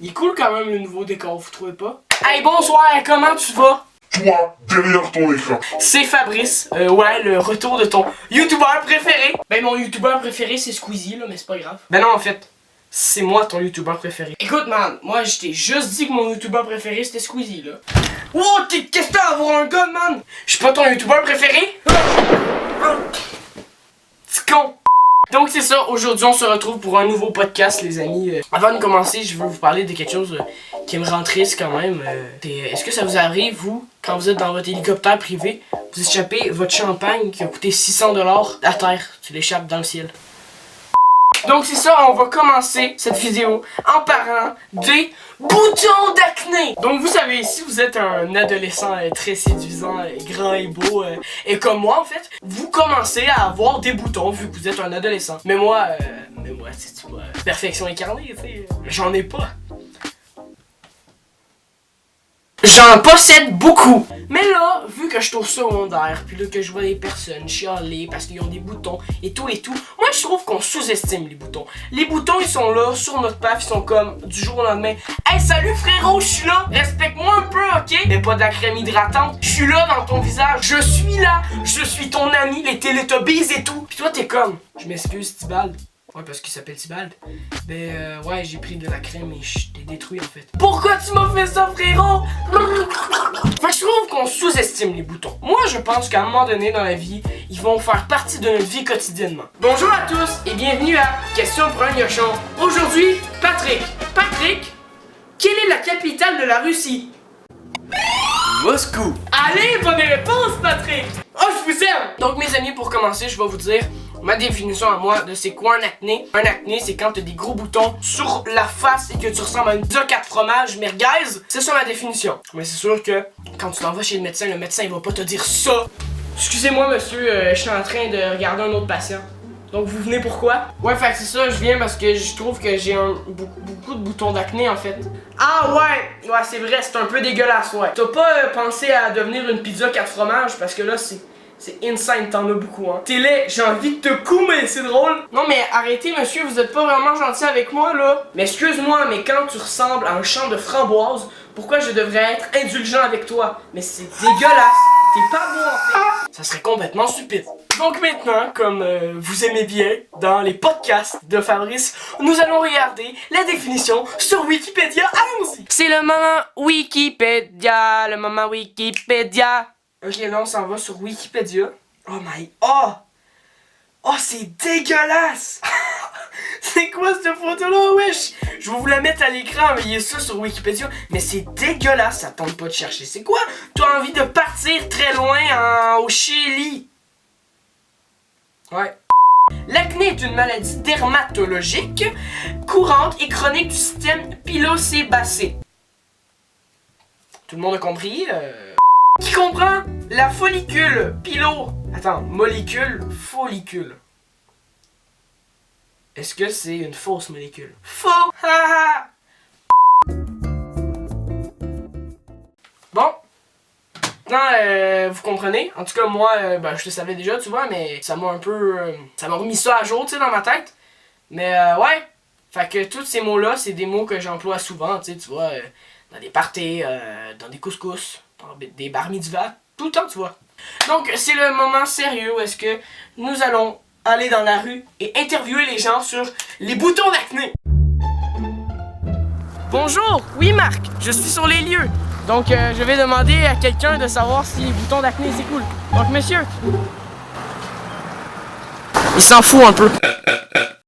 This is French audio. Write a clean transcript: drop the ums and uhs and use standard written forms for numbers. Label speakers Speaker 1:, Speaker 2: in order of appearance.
Speaker 1: Il est cool quand même le nouveau décor, vous trouvez pas? Hey, bonsoir, comment tu vas?
Speaker 2: Toi, derrière ton écran.
Speaker 1: C'est Fabrice, ouais, le retour de ton YouTuber préféré. Ben mon YouTuber préféré c'est Squeezie là, mais c'est pas grave. Ben non en fait, c'est moi ton YouTuber préféré. Écoute man, moi je t'ai juste dit que mon YouTuber préféré c'était Squeezie là. Wow, qu'est-ce que t'as à avoir un gun man? Je suis pas ton YouTuber préféré? C'est con. Donc c'est ça, aujourd'hui on se retrouve pour un nouveau podcast les amis. Avant de commencer, je veux vous parler de quelque chose qui me rend triste quand même. Est-ce que ça vous arrive, vous, quand vous êtes dans votre hélicoptère privé, vous échappez votre champagne qui a coûté 600$ à terre, tu l'échappes dans le ciel. Donc c'est ça, on va commencer cette vidéo en parlant des boutons d'acné. Donc vous savez, si vous êtes un adolescent très séduisant, grand et beau, et comme moi en fait, vous commencez à avoir des boutons vu que vous êtes un adolescent. Mais moi, c'est pas perfection incarnée, tu sais, j'en ai pas. J'en possède beaucoup. Mais là, vu que je suis au secondaire, puis là que je vois des personnes chialer parce qu'ils ont des boutons et tout, moi je trouve qu'on sous-estime les boutons. Les boutons, ils sont là, sur notre paf, ils sont comme du jour au lendemain. Hey, salut frérot, je suis là, respecte-moi un peu, ok? Mais pas de la crème hydratante, je suis là dans ton visage, je suis là, je suis ton ami, les Teletubbies et tout. Puis toi, t'es comme, je m'excuse, Tibald. Ouais, parce qu'il s'appelle Tibald. Ben, ouais, j'ai pris de la crème et je t'ai détruit en fait. Pourquoi tu m'as fait ça, frérot? Fait que je trouve qu'on sous-estime les boutons. Moi, je pense qu'à un moment donné dans la vie, ils vont faire partie de notre vie quotidiennement. Bonjour à tous et bienvenue à Question pour un gnochon. Aujourd'hui, Patrick. Patrick, quelle est la capitale de la Russie?
Speaker 3: Moscou.
Speaker 1: Allez, bonne réponse, Patrick! Oh, je vous aime! Donc, mes amis, pour commencer, je vais vous dire ma définition à moi de c'est quoi un acné. Un acné, c'est quand t'as des gros boutons sur la face et que tu ressembles à une pizza 4 fromages merguez. C'est ça ma définition. Mais c'est sûr que quand tu t'en vas chez le médecin il va pas te dire ça. Excusez-moi, monsieur, je suis en train de regarder un autre patient. Donc, vous venez pourquoi? Ouais, fait que c'est ça, je viens parce que je trouve que j'ai beaucoup de boutons d'acné en fait. Ah ouais, c'est vrai, c'est un peu dégueulasse, ouais. T'as pas pensé à devenir une pizza 4 fromages parce que là, c'est insane, t'en as beaucoup, hein. T'es laid, j'ai envie de te coumer, c'est drôle. Non mais arrêtez monsieur, vous êtes pas vraiment gentil avec moi là. Mais excuse-moi, mais quand tu ressembles à un champ de framboises, pourquoi je devrais être indulgent avec toi? Mais c'est dégueulasse, t'es pas beau en fait. Ça serait complètement stupide. Donc maintenant, comme vous aimez bien dans les podcasts de Fabrice, nous allons regarder la définition sur Wikipédia. Allons-y! C'est le moment Wikipédia, le moment Wikipédia. Ok, là on s'en va sur Wikipédia. Oh my... Oh, c'est dégueulasse! C'est quoi cette photo-là, wesh? Je vais vous la mettre à l'écran, envoyer ça sur Wikipédia. Mais c'est dégueulasse, ça tente pas de chercher. C'est quoi? Tu as envie de partir très loin au Chili? Ouais. L'acné est une maladie dermatologique courante et chronique du système pilosébacé. Tout le monde a compris? Qui comprend la follicule molécule follicule. Est-ce que c'est une fausse molécule? Faux! Bon. Maintenant, vous comprenez? En tout cas, moi, je le savais déjà, tu vois, mais ça m'a un peu... ça m'a remis ça à jour, tu sais, dans ma tête. Mais, ouais. Fait que tous ces mots-là, c'est des mots que j'emploie souvent, tu sais, tu vois, dans des parties, dans des couscous, dans des bar mitzvahs, tout le temps, tu vois. Donc, c'est le moment sérieux où est-ce que nous allons aller dans la rue et interviewer les gens sur les boutons d'acné. Bonjour, oui Marc, je suis sur les lieux. Donc, je vais demander à quelqu'un de savoir si les boutons d'acné c'est cool. Donc, monsieur, il s'en fout un peu.